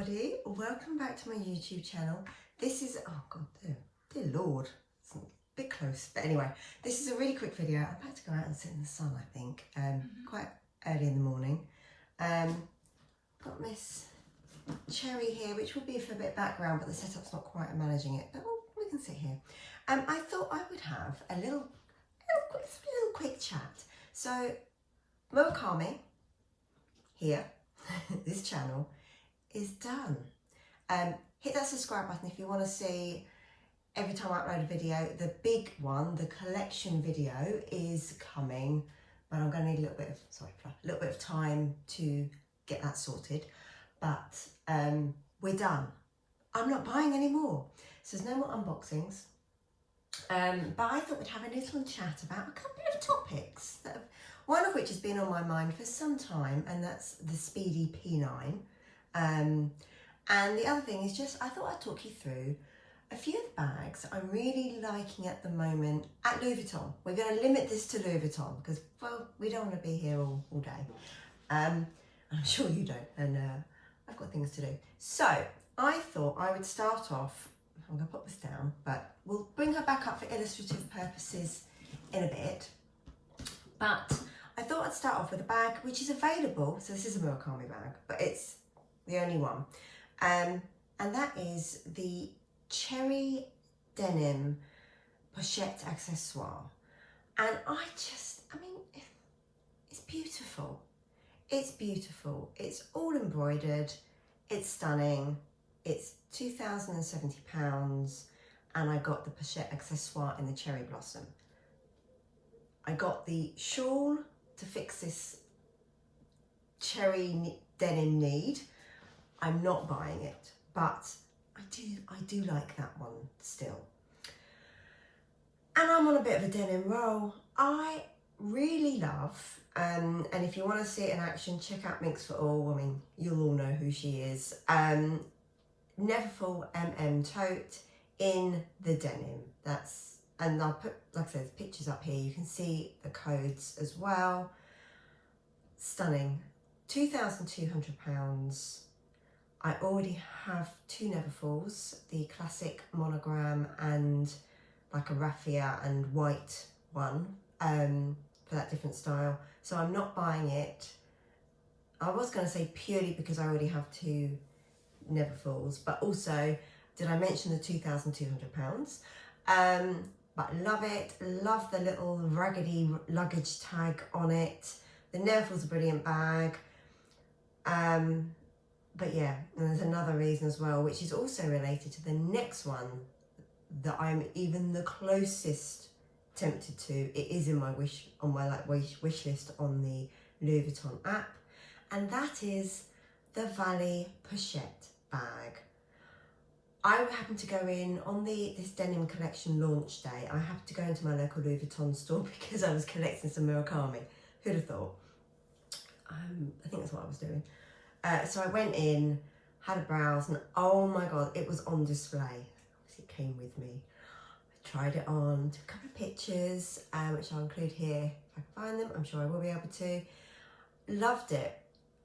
everybody, welcome back to my YouTube channel. This is, oh god, dear lord, it's a bit close, but anyway, this is a really quick video. I'm about to go out and sit in the sun, I think, quite early in the morning. Got Miss Cherry here, which will be for a bit of background, but the setup's not quite managing it, but we can sit here. I thought I would have a little quick chat. So, Murakami, here, this channel, is done. Hit that subscribe button if you want to see every time I upload a video. The big one, the collection video, is coming, but I'm going to need a little bit of time to get that sorted. But we're done. I'm not buying any more, so there's no more unboxings. But I thought we'd have a little chat about a couple of topics, one of which has been on my mind for some time, and that's the Speedy P9. And the other thing is just, I thought I'd talk you through a few of the bags I'm really liking at the moment at Louis Vuitton. We're going to limit this to Louis Vuitton because, well, we don't want to be here all day. I'm sure you don't, and I've got things to do. So I thought I would start off, I'm going to put this down, but we'll bring her back up for illustrative purposes in a bit. But I thought I'd start off with a bag which is available. So this is a Murakami bag, but it's the only one. And that is the Cherry Denim Pochette Accessoire. And I mean, it's beautiful. It's beautiful. It's all embroidered. It's stunning. It's £2,070, and I got the Pochette Accessoire in the Cherry Blossom. I got the shawl to fix this cherry denim need. I'm not buying it, but I do like that one still. And I'm on a bit of a denim roll. I really love, and if you want to see it in action, check out Minx for All. I mean, you'll all know who she is. Neverfull tote in the denim. And I'll put, like I said, pictures up here. You can see the codes as well. Stunning. £2,200. I already have two Neverfulls, the classic monogram and like a raffia and white one, for that different style. So I'm not buying it. I was going to say purely because I already have two Neverfulls, but also, did I mention the £2,200? But I love it. Love the little raggedy luggage tag on it. The Neverfull's a brilliant bag. But yeah, and there's another reason as well, which is also related to the next one that I'm even the closest tempted to. It is in my wish list on the Louis Vuitton app, and that is the Valley Pochette bag. I happened to go in on this denim collection launch day. I happened to go into my local Louis Vuitton store because I was collecting some Murakami. Who'd have thought? I think that's what I was doing. So I went in, had a browse, and oh my god, it was on display. Obviously it came with me. I tried it on, took a couple of pictures, which I'll include here if I can find them. I'm sure I will be able to. Loved it.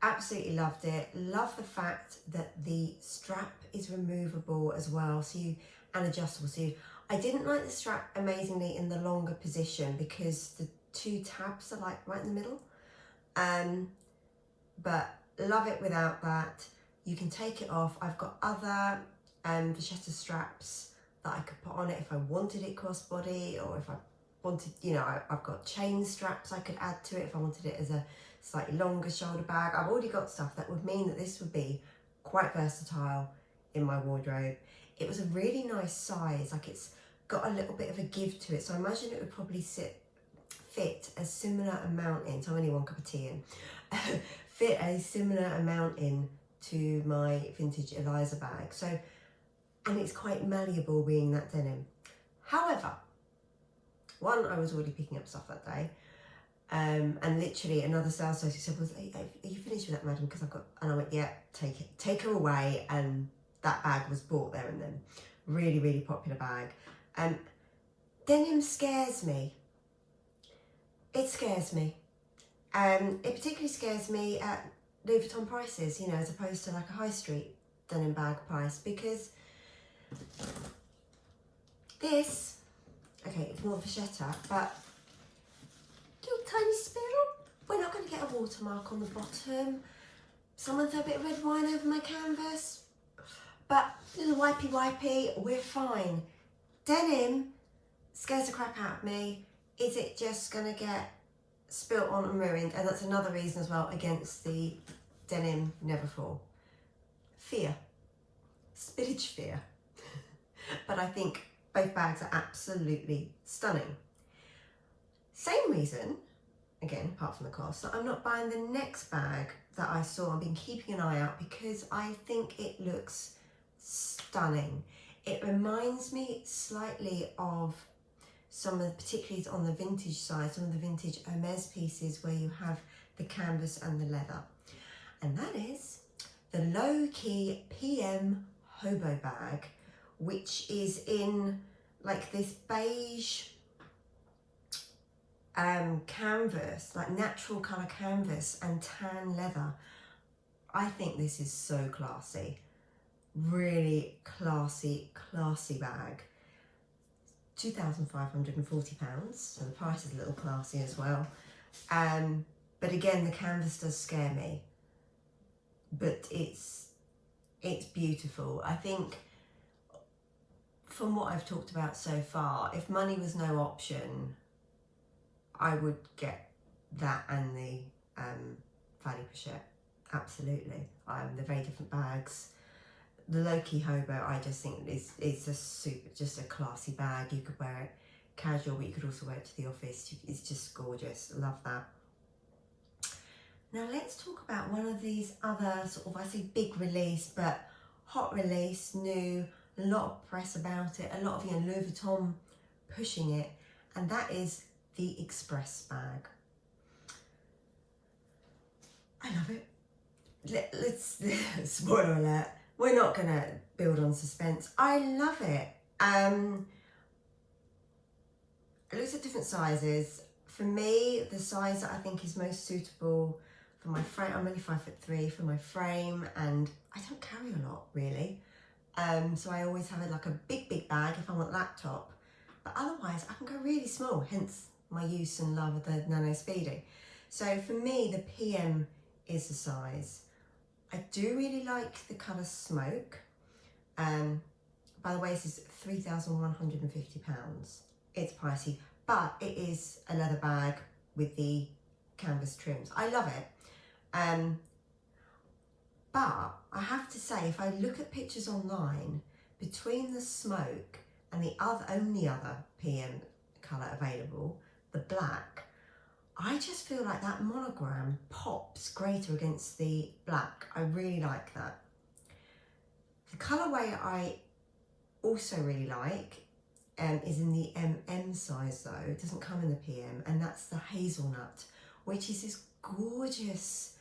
Absolutely loved it. Love the fact that the strap is removable as well, and adjustable. So I didn't like the strap amazingly in the longer position because the two tabs are like right in the middle. But love it without that. You can take it off. I've got other vachetta straps that I could put on it if I wanted it crossbody, or if I wanted, I've got chain straps I could add to it if I wanted it as a slightly longer shoulder bag. I've already got stuff that would mean that this would be quite versatile in my wardrobe. It was a really nice size, like it's got a little bit of a give to it, so I imagine it would probably fit a similar amount in, so I'm only one cup of tea in, fit a similar amount in to my vintage Eliza bag. So, and it's quite malleable being that denim. However, one, I was already picking up stuff that day. And literally another sales associate said, are you finished with that, madam? Because I've got, and I went, yeah, take her away. And that bag was bought there and then. Really, really popular bag. Denim scares me. It scares me. It particularly scares me at Louis Vuitton prices, as opposed to like a high street denim bag price, because this, okay, it's more vachetta, but little tiny spirrel. We're not going to get a watermark on the bottom. Someone threw a bit of red wine over my canvas, but little wipey, we're fine. Denim scares the crap out of me. Is it just going to get spilt on and ruined? And that's another reason as well against the denim Neverfull. Fear. Spillage fear. But I think both bags are absolutely stunning. Same reason, again, apart from the cost, that I'm not buying the next bag that I saw. I've been keeping an eye out because I think it looks stunning. It reminds me slightly of some of the, particularly on the vintage side, some of the vintage Hermes pieces where you have the canvas and the leather. And that is the Low Key PM Hobo bag, which is in like this beige canvas, like natural colour canvas and tan leather. I think this is so classy. Really classy bag. £2,540, so the price is a little classy as well. But again, the canvas does scare me. But it's beautiful. I think from what I've talked about so far, if money was no option, I would get that and the Valley Pochette. Absolutely. They're very different bags. The Low Key Hobo, I just think it's just a classy bag. You could wear it casual, but you could also wear it to the office. It's just gorgeous. I love that. Now let's talk about one of these other sort of, I say big release, but hot release, new, a lot of press about it, a lot of, Louis Vuitton pushing it, and that is the Express bag. I love it. Let's spoiler alert, we're not gonna build on suspense. I love it. It looks at different sizes. For me, the size that I think is most suitable for my frame, I'm only 5'3", for my frame, and I don't carry a lot really. So I always have like a big bag if I want laptop, but otherwise I can go really small, hence my use and love of the Nano Speedy. So for me, the PM is the size. I do really like the colour Smoke. By the way, this is £3,150. It's pricey, but it is a leather bag with the canvas trims. I love it. But I have to say, if I look at pictures online, between the Smoke and the only other PM colour available, the black, I just feel like that monogram pops greater against the black. I really like that. The colourway I also really like is in the MM size though. It doesn't come in the PM, and that's the hazelnut, which is this gorgeous,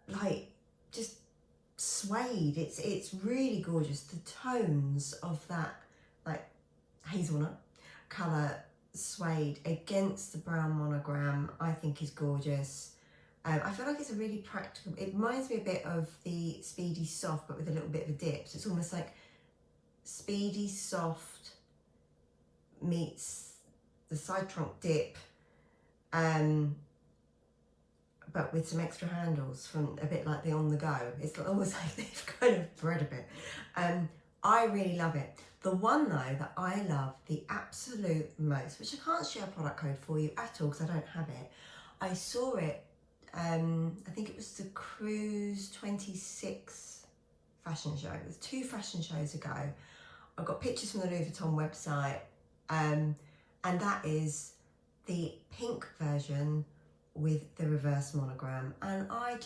like, just suede. It's really gorgeous. The tones of that like hazelnut colour suede against the brown monogram, I think is gorgeous. I feel like it's a really practical, it reminds me a bit of the Speedy Soft, but with a little bit of a dip. So it's almost like Speedy Soft meets the side trunk dip, but with some extra handles, from a bit like the On The Go. It's almost like they've kind of bred a bit. I really love it. The one though that I love the absolute most, which I can't share a product code for you at all because I don't have it. I saw it, I think it was the Cruise 26 fashion show. It was 2 fashion shows ago. I've got pictures from the Louis Vuitton website, and that is the pink version with the reverse monogram. And I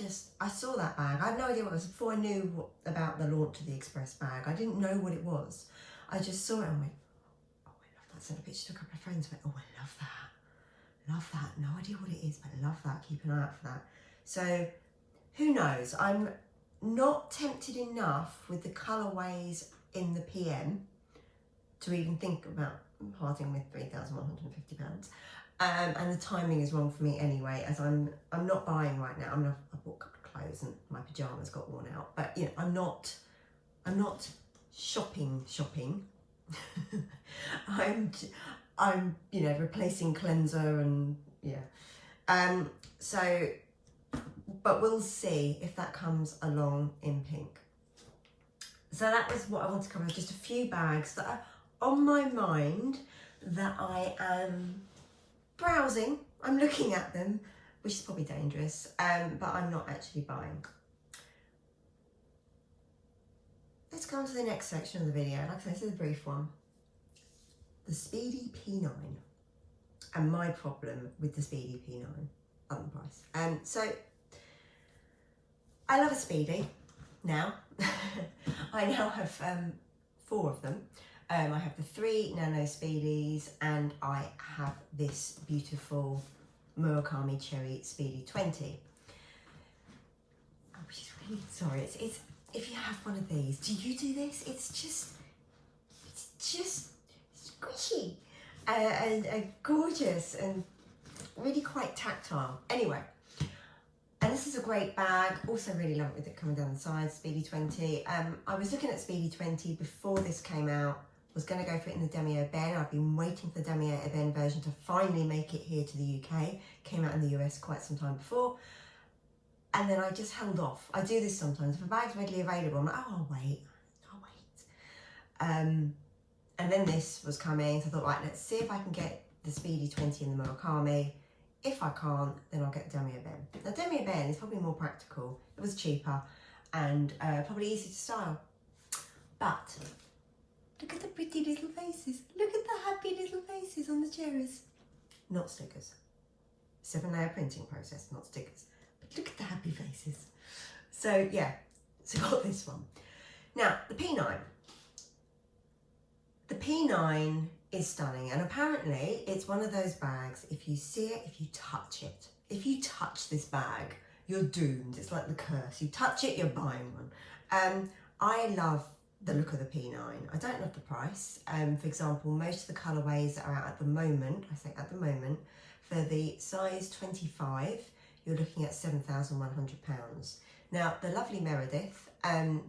saw that bag. I had no idea what it was before I knew about the launch of the Express bag. I didn't know what it was. I just saw it and went, oh, I love that. Sent a picture to a couple of friends, went, oh, I love that. Love that. No idea what it is, but love that. Keep an eye out for that. So who knows? I'm not tempted enough with the colourways in the PM to even think about parting with £3,150. And the timing is wrong for me anyway, as I'm not buying right now. I bought a couple of clothes and my pajamas got worn out. But you know, I'm not shopping. I'm you know, replacing cleanser and yeah. So, but we'll see if that comes along in pink. So that was what I want to cover, just a few bags that are on my mind that I am browsing. I'm looking at them, which is probably dangerous, but I'm not actually buying. Let's go on to the next section of the video. Like I said, this is a brief one. The Speedy P9 and my problem with the Speedy P9 on the price. So I love a Speedy now. I now have 4 of them. I have the 3 Nano Speedies and I have this beautiful Murakami Cherry Speedy 20. Oh, she's really sorry. It's if you have one of these, do you do this? It's just squishy and gorgeous and really quite tactile. Anyway, and this is a great bag. Also really love it with it coming down the side, Speedy 20. I was looking at Speedy 20 before this came out. Was going to go for it in the Demi Ebene. I've been waiting for the Demi Ebene version to finally make it here to the UK. Came out in the US quite some time before. And then I just held off. I do this sometimes. If a bag's readily available, I'm like, oh, I'll wait. And then this was coming. So I thought, right, let's see if I can get the Speedy 20 in the Murakami. If I can't, then I'll get the Demi Ebene. Now, Demi Ebene is probably more practical. It was cheaper and probably easy to style. But look at the pretty little faces. Look at the happy little faces on the cherries. Not stickers. 7-layer printing process, not stickers. But look at the happy faces. So yeah, so got this one. Now, the P9. The P9 is stunning, and apparently it's one of those bags, if you see it, if you touch it, if you touch this bag, you're doomed. It's like the curse. You touch it, you're buying one. I love the look of the P9. I don't love the price. For example, most of the colourways that are out at the moment, I say at the moment, for the size 25, you're looking at £7,100. Now, the lovely Meredith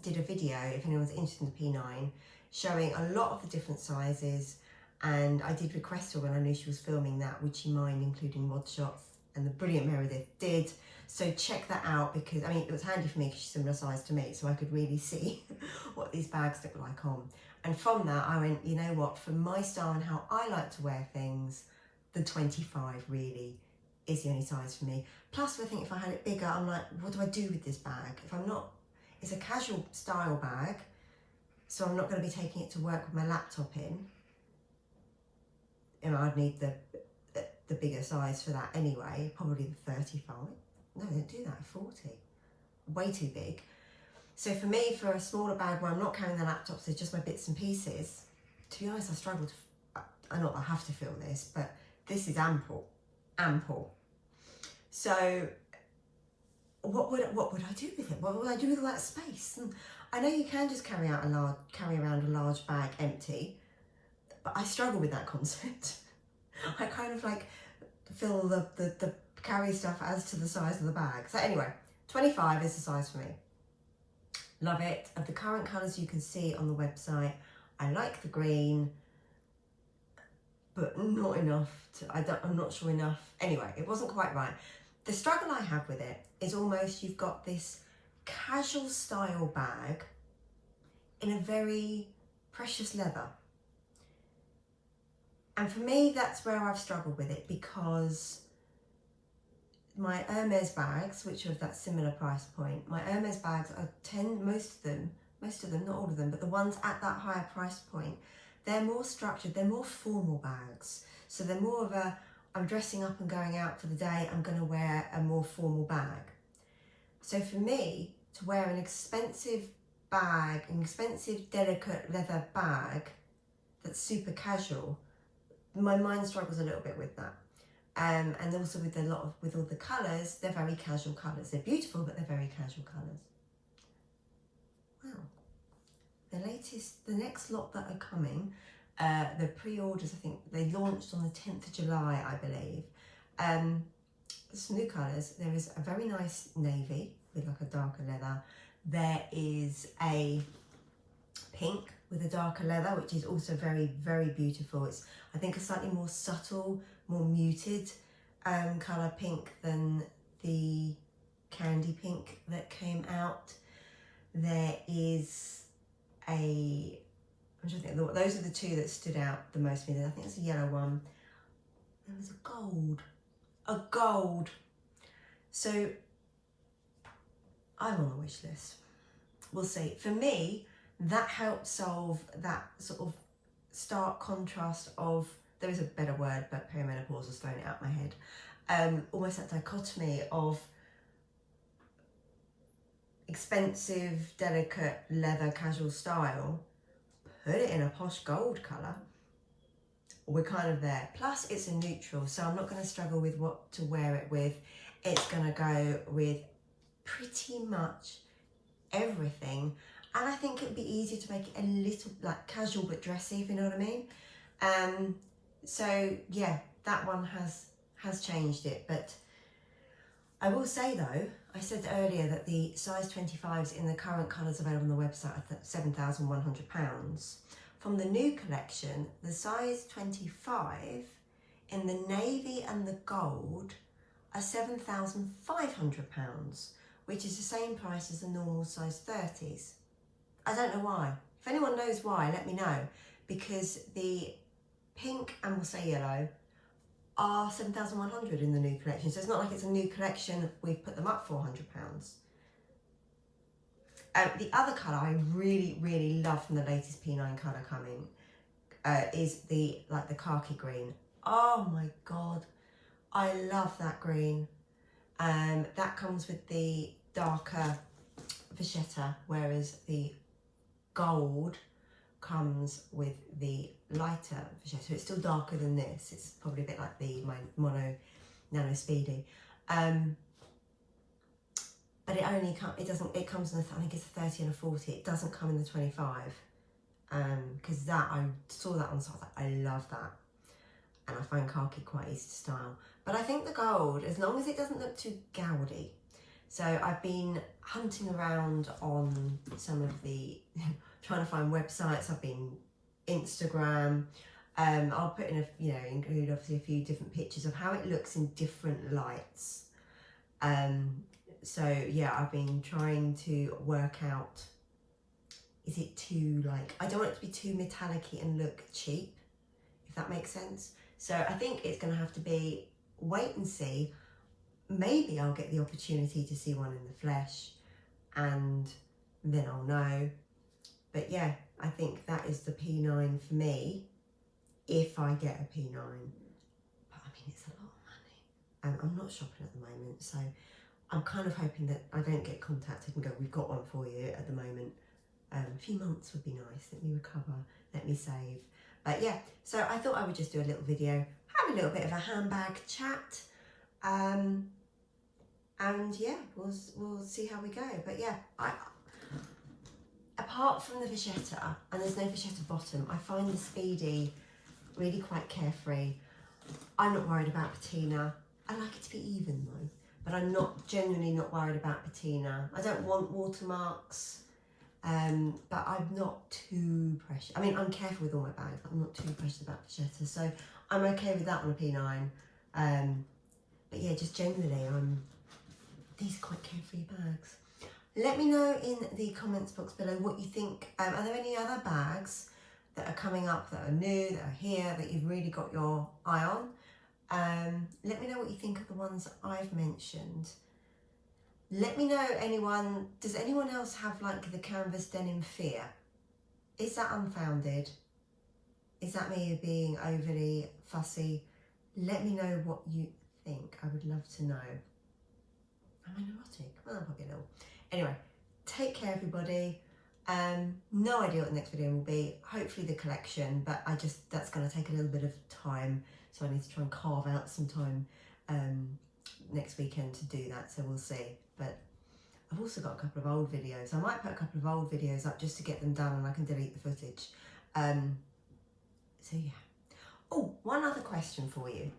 did a video, if anyone's interested in the P9, showing a lot of the different sizes, and I did request her when I knew she was filming that, would she mind including mod shots, and the brilliant Meredith did. So check that out, because I mean, it was handy for me because she's similar size to me, so I could really see what these bags look like on. And from that I went, you know what, for my style and how I like to wear things, the 25 really is the only size for me. Plus I think if I had it bigger, I'm like, what do I do with this bag? If I'm not, it's a casual style bag, so I'm not going to be taking it to work with my laptop in. You know, I'd need the bigger size for that anyway, probably the 35. No, they don't do that, 40. Way too big. So for me, for a smaller bag where I'm not carrying the laptop, so it's just my bits and pieces, to be honest, I struggle to, I not that I have to fill this, but this is ample. So what would I do with it? What would I do with all that space? And I know you can just carry around a large bag empty, but I struggle with that concept. I kind of like fill the carry stuff as to the size of the bag. So anyway, 25 is the size for me. Love it. Of the current colours you can see on the website, I like the green, but not enough to, I'm not sure enough. Anyway, it wasn't quite right. The struggle I have with it is almost you've got this casual style bag in a very precious leather. And for me, that's where I've struggled with it, because my Hermes bags, which are of that similar price point, my Hermes bags are most of them, not all of them, but the ones at that higher price point, they're more structured, they're more formal bags. So they're more of a, I'm dressing up and going out for the day, I'm going to wear a more formal bag. So for me, to wear an expensive bag, an expensive delicate leather bag that's super casual, my mind struggles a little bit with that. And also with with all the colours, they're very casual colours. They're beautiful, but they're very casual colours. Wow. The next lot that are coming, the pre-orders, I think they launched on the 10th of July, I believe. Some new colours. There is a very nice navy, with like a darker leather. There is a pink with a darker leather, which is also very, very beautiful. It's, I think, a slightly more subtle, more muted colour pink than the candy pink that came out. There is a, I'm trying to think, those are the two that stood out the most to me. I think it's a yellow one. There was a gold. So I'm on the wish list. We'll see. For me, that helped solve that sort of stark contrast of, there is a better word, but perimenopause was throwing it out my head. Almost that dichotomy of expensive, delicate leather casual style, put it in a posh gold colour. We're kind of there. Plus it's a neutral, so I'm not going to struggle with what to wear it with. It's going to go with pretty much everything. And I think it'd be easier to make it a little like casual but dressy, if you know what I mean. So yeah, that one has changed it. But I will say though, I said earlier that the size 25s in the current colours available on the website are £7,100. From the new collection, the size 25 in the navy and the gold are £7,500, which is the same price as the normal size 30s. I don't know why. If anyone knows why, let me know, because the pink and we'll say yellow are £7,100 in the new collection. So it's not like it's a new collection, we've put them up £400. The other colour I really, really love from the latest P9 colour coming is the khaki green. Oh my God, I love that green. That comes with the darker vachetta, whereas the gold comes with the lighter vachetta. So it's still darker than this. It's probably a bit like my mono nano speedy. But it comes in, I think it's a 30 and a 40. It doesn't come in the 25. Because that, I saw that on site, I love that. And I find khaki quite easy to style. But I think the gold, as long as it doesn't look too gaudy. So I've been hunting around on some of the, trying to find websites. I've been Instagram. I'll put in include obviously a few different pictures of how it looks in different lights. So yeah, I've been trying to work out, is it too I don't want it to be too metallic-y and look cheap, if that makes sense. So I think it's going to have to be wait and see. Maybe I'll get the opportunity to see one in the flesh and then I'll know. But yeah, I think that is the P9 for me, if I get a P9. But I mean, it's a lot of money. I'm not shopping at the moment, so I'm kind of hoping that I don't get contacted and go, we've got one for you at the moment. A few months would be nice. Let me recover, let me save. But yeah, so I thought I would just do a little video, have a little bit of a handbag chat. And yeah, we'll see how we go. But yeah, apart from the vachetta, and there's no vachetta bottom, I find the Speedy really quite carefree. I'm not worried about patina. I like it to be even though. But I'm genuinely not worried about patina. I don't want watermarks, but I'm not too precious. I mean, I'm careful with all my bags, but I'm not too precious about vachetta, so I'm okay with that on a P9. But yeah, just generally, these are quite carefree bags. Let me know in the comments box below what you think. Are there any other bags that are coming up that are new, that are here, that you've really got your eye on? Let me know what you think of the ones I've mentioned. Let me know, does anyone else have the canvas denim fear? Is that unfounded? Is that me being overly fussy? Let me know what you think. I would love to know. Am I neurotic? Well, probably a little. Anyway, take care everybody. No idea what the next video will be. Hopefully the collection, but that's going to take a little bit of time. So I need to try and carve out some time next weekend to do that, so we'll see. But I've also got a couple of old videos. I might put a couple of old videos up just to get them done and I can delete the footage. So yeah. Oh, one other question for you.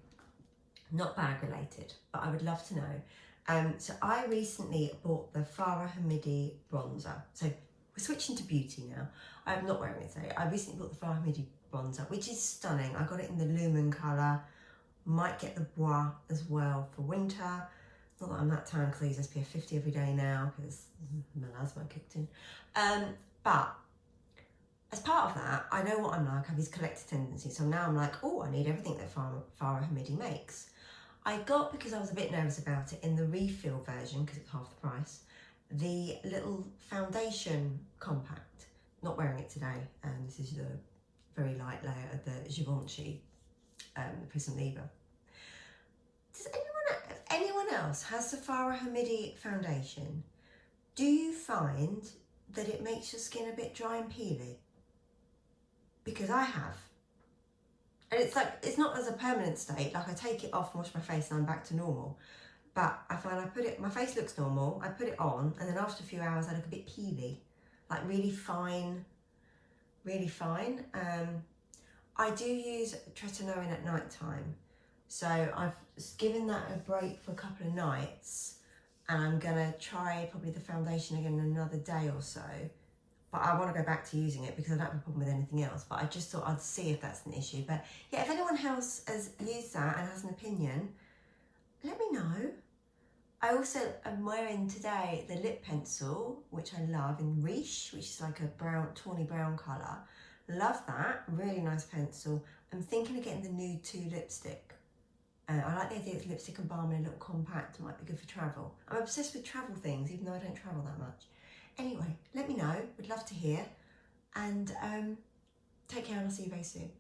Not bag related, but I would love to know. So I recently bought the Farah Hamidi bronzer. So we're switching to beauty now. I'm not wearing it today. I recently bought the Farah Hamidi bronzer, which is stunning. I got it in the Lumen colour. Might get the Bois as well for winter. Not that I'm that tan because I use SPF 50 every day now because melasma kicked in. But as part of that, I know what I'm like. I have these collector tendencies. So now I'm like, oh, I need everything that Farah Hamidi makes. I got, because I was a bit nervous about it, in the refill version, because it's half the price, the little foundation compact. Not wearing it today. This is the very light layer of the Givenchy Prism Lever. Does anyone else has the Farah Hamidi foundation? Do you find that it makes your skin a bit dry and peely? Because I have. And it's like, it's not as a permanent state, like I take it off, wash my face and I'm back to normal. But I find I put it, my face looks normal, I put it on, and then after a few hours I look a bit peely. Like really fine, really fine. I do use tretinoin at night time. So I've given that a break for a couple of nights, and I'm gonna try probably the foundation again in another day or so. But I want to go back to using it because I don't have a problem with anything else. But I just thought I'd see if that's an issue. But yeah, if anyone else has used that and has an opinion, let me know. I also am wearing today the lip pencil, which I love, in Riche, which is like a brown, tawny brown colour. Love that, really nice pencil. I'm thinking of getting the Nude 2 lipstick. I like the idea it's lipstick and balm in a little compact. It might be good for travel. I'm obsessed with travel things, even though I don't travel that much. Anyway, let me know. Would love to hear. And take care, and I'll see you very soon.